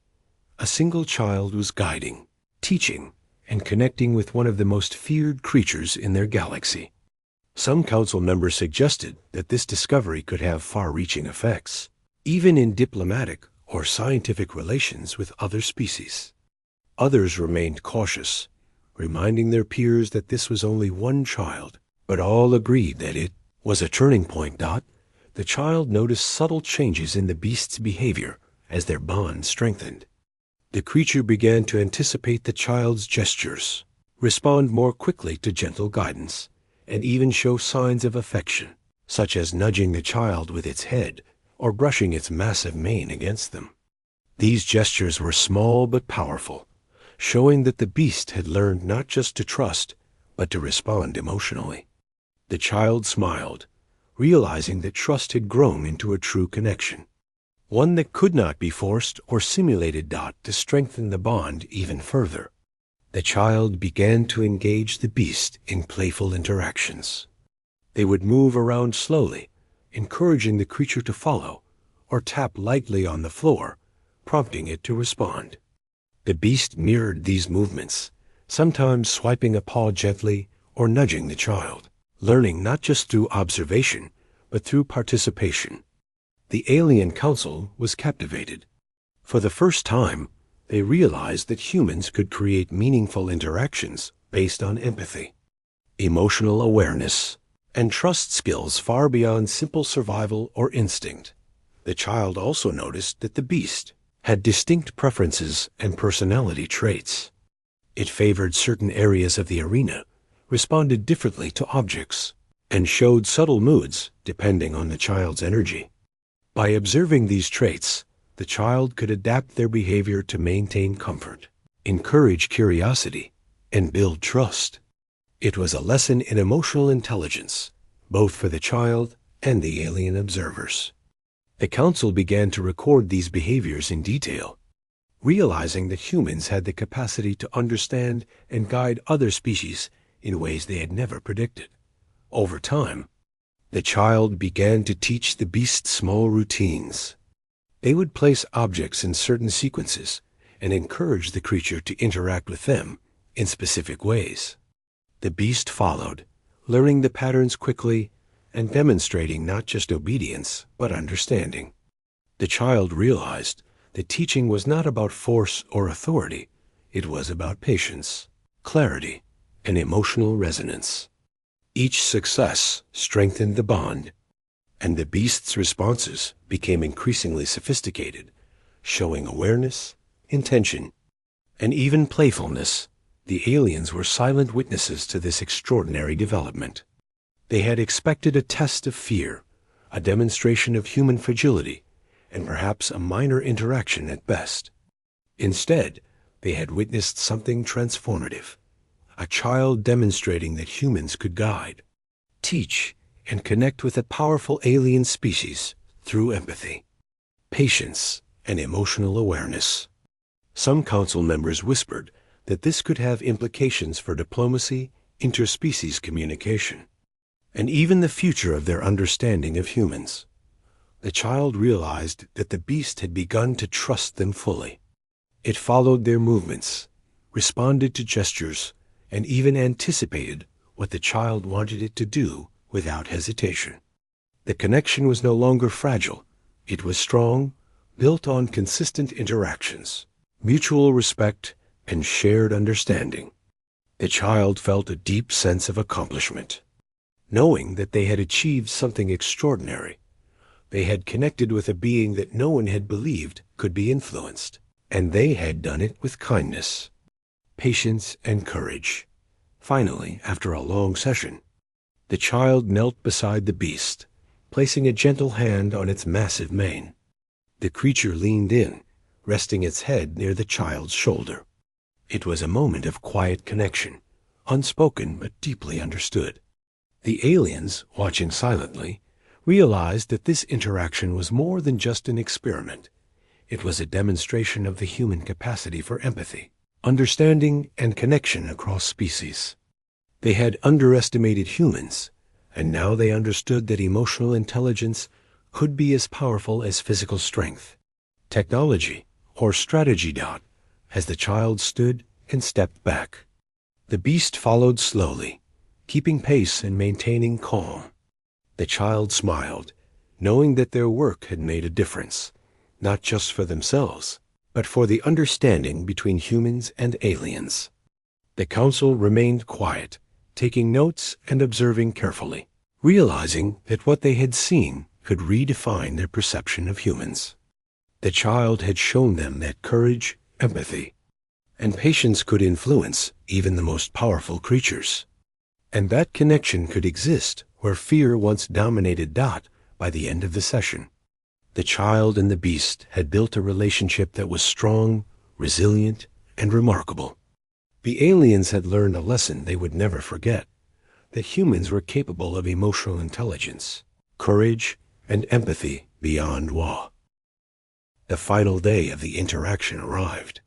A single child was guiding, teaching, and connecting with one of the most feared creatures in their galaxy. Some council members suggested that this discovery could have far-reaching effects, even in diplomatic or scientific relations with other species. Others remained cautious, reminding their peers that this was only one child, but all agreed that it was a turning point. The child noticed subtle changes in the beast's behavior as their bond strengthened. The creature began to anticipate the child's gestures, respond more quickly to gentle guidance, and even show signs of affection, such as nudging the child with its head or brushing its massive mane against them. These gestures were small but powerful, showing that the beast had learned not just to trust, but to respond emotionally. The child smiled, realizing that trust had grown into a true connection, one that could not be forced or simulated. To strengthen the bond even further, the child began to engage the beast in playful interactions. They would move around slowly, encouraging the creature to follow, or tap lightly on the floor, prompting it to respond. The beast mirrored these movements, sometimes swiping a paw gently or nudging the child, learning not just through observation, but through participation. The alien council was captivated. For the first time, they realized that humans could create meaningful interactions based on empathy, emotional awareness, and trust skills far beyond simple survival or instinct. The child also noticed that the beast, had distinct preferences and personality traits. It favored certain areas of the arena, responded differently to objects, and showed subtle moods depending on the child's energy. By observing these traits, the child could adapt their behavior to maintain comfort, encourage curiosity, and build trust. It was a lesson in emotional intelligence, both for the child and the alien observers. The council began to record these behaviors in detail, realizing that humans had the capacity to understand and guide other species in ways they had never predicted. Over time, the child began to teach the beast small routines. They would place objects in certain sequences and encourage the creature to interact with them in specific ways. The beast followed, learning the patterns quickly and demonstrating not just obedience, but understanding. The child realized that teaching was not about force or authority. It was about patience, clarity, and emotional resonance. Each success strengthened the bond, and the beast's responses became increasingly sophisticated, showing awareness, intention, and even playfulness. The aliens were silent witnesses to this extraordinary development. They had expected a test of fear, a demonstration of human fragility, and perhaps a minor interaction at best. Instead, they had witnessed something transformative, a child demonstrating that humans could guide, teach, and connect with a powerful alien species through empathy, patience, and emotional awareness. Some council members whispered that this could have implications for diplomacy, interspecies communication, and even the future of their understanding of humans. The child realized that the beast had begun to trust them fully. It followed their movements, responded to gestures, and even anticipated what the child wanted it to do without hesitation. The connection was no longer fragile. It was strong, built on consistent interactions, mutual respect, and shared understanding. The child felt a deep sense of accomplishment, knowing that they had achieved something extraordinary. They had connected with a being that no one had believed could be influenced, and they had done it with kindness, patience, and courage. Finally, after a long session, the child knelt beside the beast, placing a gentle hand on its massive mane. The creature leaned in, resting its head near the child's shoulder. It was a moment of quiet connection, unspoken but deeply understood. The aliens, watching silently, realized that this interaction was more than just an experiment. It was a demonstration of the human capacity for empathy, understanding, and connection across species. They had underestimated humans, and now they understood that emotional intelligence could be as powerful as physical strength, technology, or strategy. As the child stood and stepped back, the beast followed slowly, keeping pace and maintaining calm. The child smiled, knowing that their work had made a difference, not just for themselves, but for the understanding between humans and aliens. The council remained quiet, taking notes and observing carefully, realizing that what they had seen could redefine their perception of humans. The child had shown them that courage, empathy, and patience could influence even the most powerful creatures, and that connection could exist where fear once dominated. By the end of the session, the child and the beast had built a relationship that was strong, resilient, and remarkable. The aliens had learned a lesson they would never forget, that humans were capable of emotional intelligence, courage, and empathy beyond awe. The final day of the interaction arrived.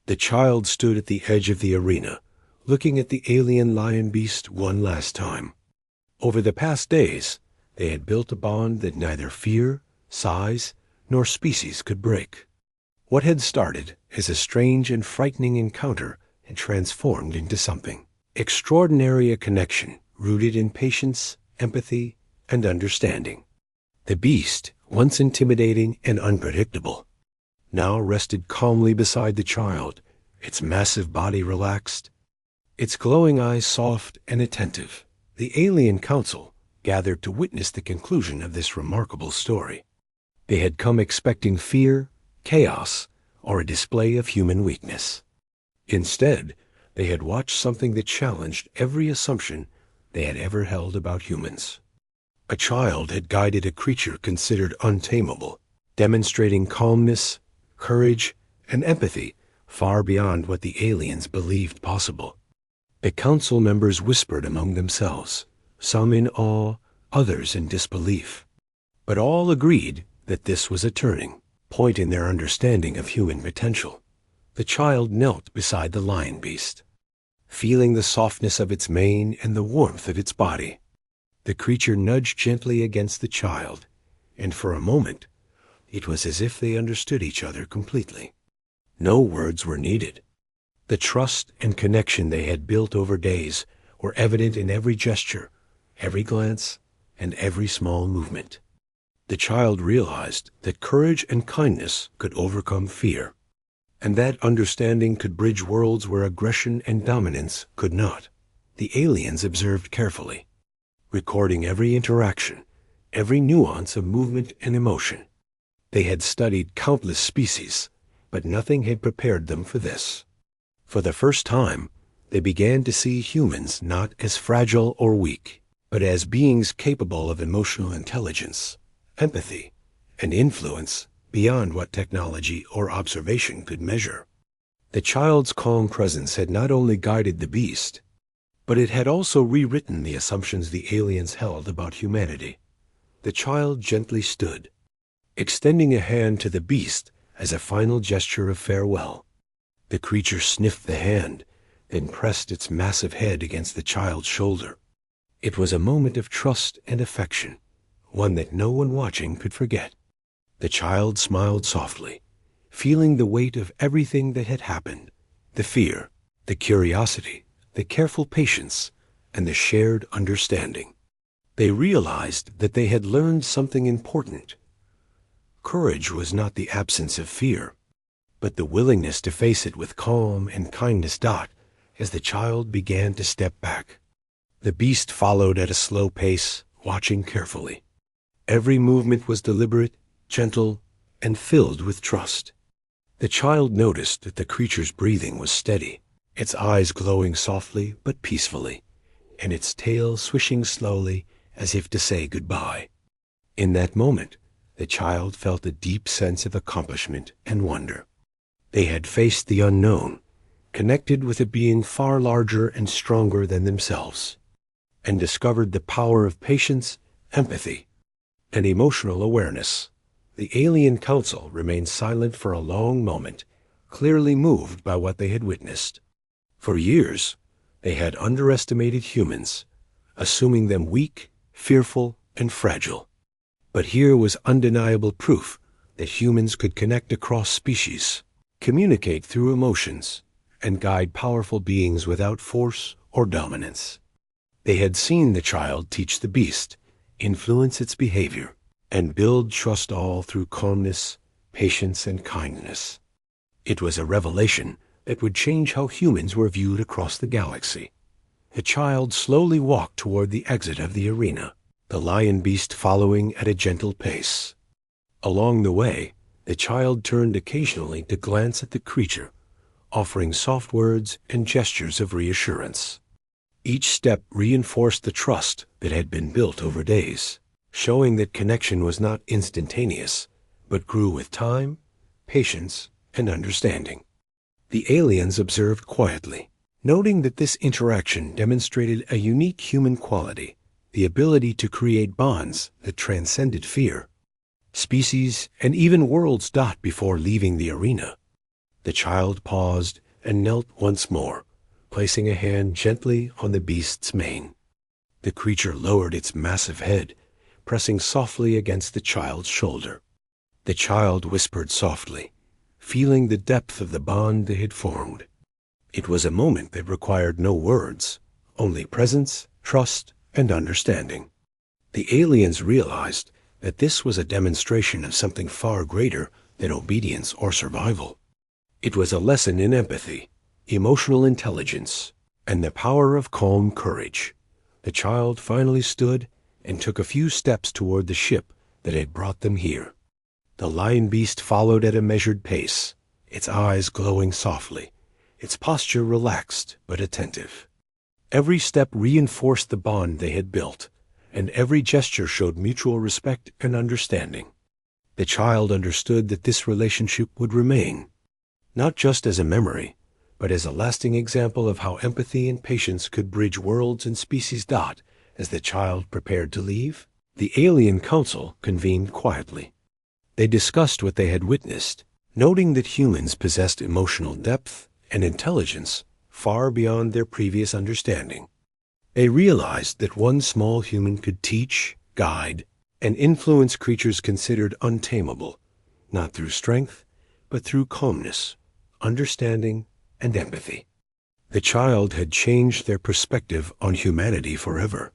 The child stood at the edge of the arena, looking at the alien lion beast one last time. Over the past days, they had built a bond that neither fear, size, nor species could break. What had started as a strange and frightening encounter had transformed into something extraordinary, a connection rooted in patience, empathy, and understanding. The beast, once intimidating and unpredictable, now rested calmly beside the child, its massive body relaxed, its glowing eyes soft and attentive. The alien council gathered to witness the conclusion of this remarkable story. They had come expecting fear, chaos, or a display of human weakness. Instead, they had watched something that challenged every assumption they had ever held about humans. A child had guided a creature considered untamable, demonstrating calmness, courage, and empathy far beyond what the aliens believed possible. The council members whispered among themselves, some in awe, others in disbelief. But all agreed that this was a turning point in their understanding of human potential. The child knelt beside the lion beast, feeling the softness of its mane and the warmth of its body. The creature nudged gently against the child, and for a moment, it was as if they understood each other completely. No words were needed. The trust and connection they had built over days were evident in every gesture, every glance, and every small movement. The child realized that courage and kindness could overcome fear, and that understanding could bridge worlds where aggression and dominance could not. The aliens observed carefully, recording every interaction, every nuance of movement and emotion. They had studied countless species, but nothing had prepared them for this. For the first time, they began to see humans not as fragile or weak, but as beings capable of emotional intelligence, empathy, and influence beyond what technology or observation could measure. The child's calm presence had not only guided the beast, but it had also rewritten the assumptions the aliens held about humanity. The child gently stood, extending a hand to the beast as a final gesture of farewell. The creature sniffed the hand, then pressed its massive head against the child's shoulder. It was a moment of trust and affection, one that no one watching could forget. The child smiled softly, feeling the weight of everything that had happened, the fear, the curiosity, the careful patience, and the shared understanding. They realized that they had learned something important. Courage was not the absence of fear, but the willingness to face it with calm and kindness. As the child began to step back, the beast followed at a slow pace, watching carefully. Every movement was deliberate, gentle, and filled with trust. The child noticed that the creature's breathing was steady, its eyes glowing softly but peacefully, and its tail swishing slowly as if to say goodbye. In that moment, the child felt a deep sense of accomplishment and wonder. They had faced the unknown, connected with a being far larger and stronger than themselves, and discovered the power of patience, empathy, and emotional awareness. The alien council remained silent for a long moment, clearly moved by what they had witnessed. For years, they had underestimated humans, assuming them weak, fearful, and fragile. But here was undeniable proof that humans could connect across species, communicate through emotions, and guide powerful beings without force or dominance. They had seen the child teach the beast, influence its behavior, and build trust, all through calmness, patience, and kindness. It was a revelation that would change how humans were viewed across the galaxy. The child slowly walked toward the exit of the arena, the lion beast following at a gentle pace. Along the way, the child turned occasionally to glance at the creature, offering soft words and gestures of reassurance. Each step reinforced the trust that had been built over days, showing that connection was not instantaneous, but grew with time, patience, and understanding. The aliens observed quietly, noting that this interaction demonstrated a unique human quality, the ability to create bonds that transcended fear, species, and even worlds. Before leaving the arena, the child paused and knelt once more, placing a hand gently on the beast's mane. The creature lowered its massive head, pressing softly against the child's shoulder. The child whispered softly, feeling the depth of the bond they had formed. It was a moment that required no words, only presence, trust, and understanding. The aliens realized that this was a demonstration of something far greater than obedience or survival. It was a lesson in empathy, emotional intelligence, and the power of calm courage. The child finally stood and took a few steps toward the ship that had brought them here. The lion beast followed at a measured pace, its eyes glowing softly, its posture relaxed but attentive. Every step reinforced the bond they had built, and every gesture showed mutual respect and understanding. The child understood that this relationship would remain, not just as a memory, but as a lasting example of how empathy and patience could bridge worlds and species. As the child prepared to leave, the alien council convened quietly. They discussed what they had witnessed, noting that humans possessed emotional depth and intelligence far beyond their previous understanding. They realized that one small human could teach, guide, and influence creatures considered untamable, not through strength, but through calmness, understanding, and empathy. The child had changed their perspective on humanity forever,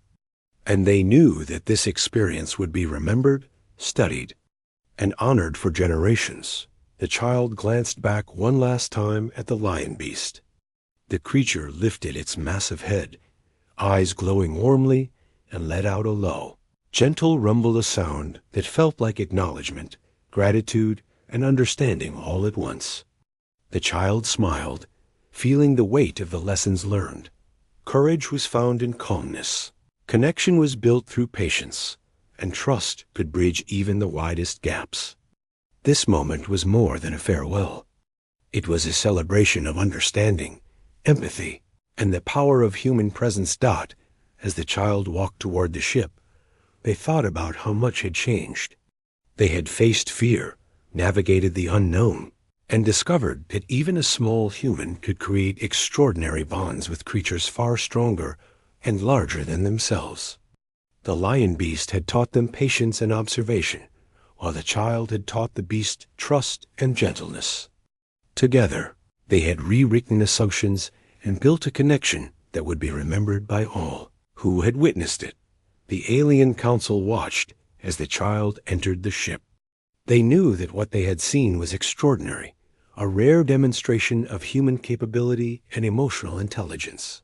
and they knew that this experience would be remembered, studied, and honored for generations. The child glanced back one last time at the lion beast. The creature lifted its massive head, eyes glowing warmly, and let out a low, gentle rumble, a sound that felt like acknowledgement, gratitude, and understanding all at once. The child smiled, feeling the weight of the lessons learned. Courage was found in calmness. Connection was built through patience, and trust could bridge even the widest gaps. This moment was more than a farewell. It was a celebration of understanding, empathy, and the power of human presence. As the child walked toward the ship, they thought about how much had changed. They had faced fear, navigated the unknown, and discovered that even a small human could create extraordinary bonds with creatures far stronger and larger than themselves. The lion beast had taught them patience and observation, while the child had taught the beast trust and gentleness. Together, they had rewritten assumptions and built a connection that would be remembered by all who had witnessed it. The alien council watched as the child entered the ship. They knew that what they had seen was extraordinary, a rare demonstration of human capability and emotional intelligence.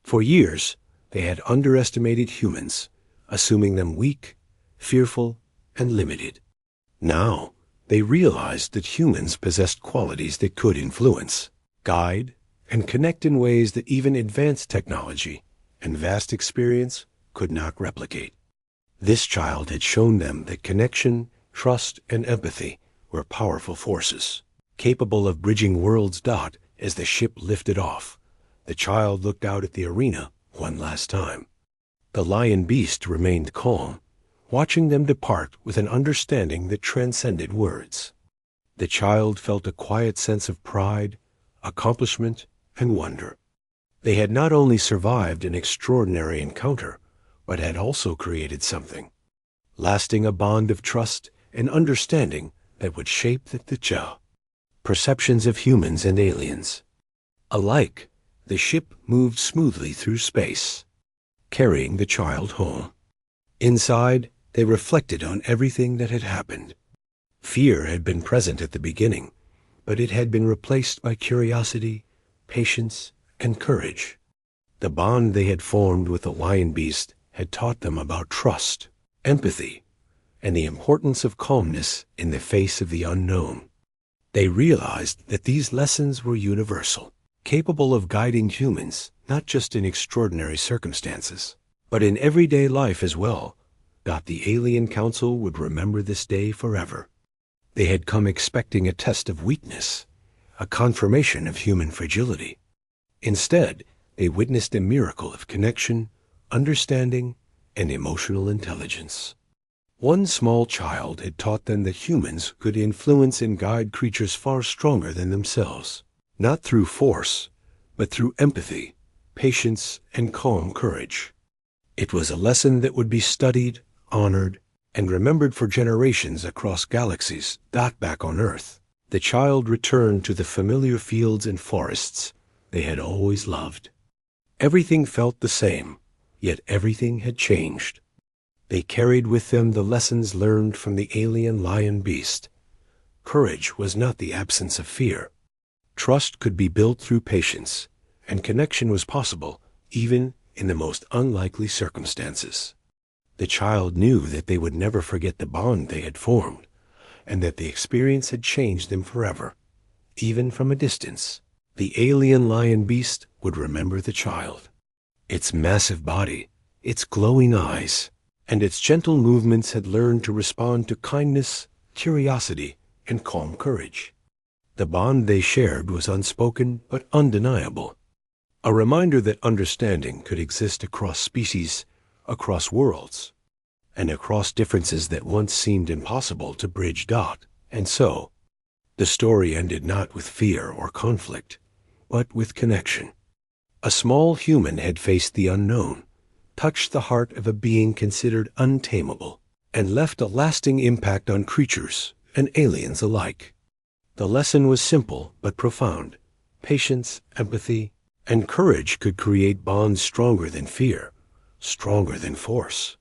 For years, they had underestimated humans, assuming them weak, fearful, and limited. Now, they realized that humans possessed qualities that could influence, guide, and connect in ways that even advanced technology and vast experience could not replicate. This child had shown them that connection, trust, and empathy were powerful forces, capable of bridging worlds. As the ship lifted off, the child looked out at the arena one last time. The lion beast remained calm, watching them depart with an understanding that transcended words. The child felt a quiet sense of pride, accomplishment, and wonder. They had not only survived an extraordinary encounter, but had also created something lasting, a bond of trust and understanding that would shape the perceptions of humans and aliens. Alike, the ship moved smoothly through space, carrying the child home. Inside, they reflected on everything that had happened. Fear had been present at the beginning, but it had been replaced by curiosity, patience, and courage. The bond they had formed with the lion beast had taught them about trust, empathy, and the importance of calmness in the face of the unknown. They realized that these lessons were universal, capable of guiding humans not just in extraordinary circumstances, but in everyday life as well. The alien council would remember this day forever. They had come expecting a test of weakness, a confirmation of human fragility. Instead, they witnessed a miracle of connection, understanding, and emotional intelligence. One small child had taught them that humans could influence and guide creatures far stronger than themselves, not through force, but through empathy, patience, and calm courage. It was a lesson that would be studied, honored, and remembered for generations across galaxies. Back on Earth, the child returned to the familiar fields and forests they had always loved. Everything felt the same, yet everything had changed. They carried with them the lessons learned from the alien lion beast. Courage was not the absence of fear. Trust could be built through patience, and connection was possible even in the most unlikely circumstances. The child knew that they would never forget the bond they had formed, and that the experience had changed them forever. Even from a distance, the alien lion beast would remember the child. Its massive body, its glowing eyes, and its gentle movements had learned to respond to kindness, curiosity, and calm courage. The bond they shared was unspoken but undeniable, a reminder that understanding could exist across species, across worlds, and across differences that once seemed impossible to bridge. And so, the story ended not with fear or conflict, but with connection. A small human had faced the unknown, touched the heart of a being considered untamable, and left a lasting impact on creatures and aliens alike. The lesson was simple but profound. Patience, empathy, and courage could create bonds stronger than fear, stronger than force.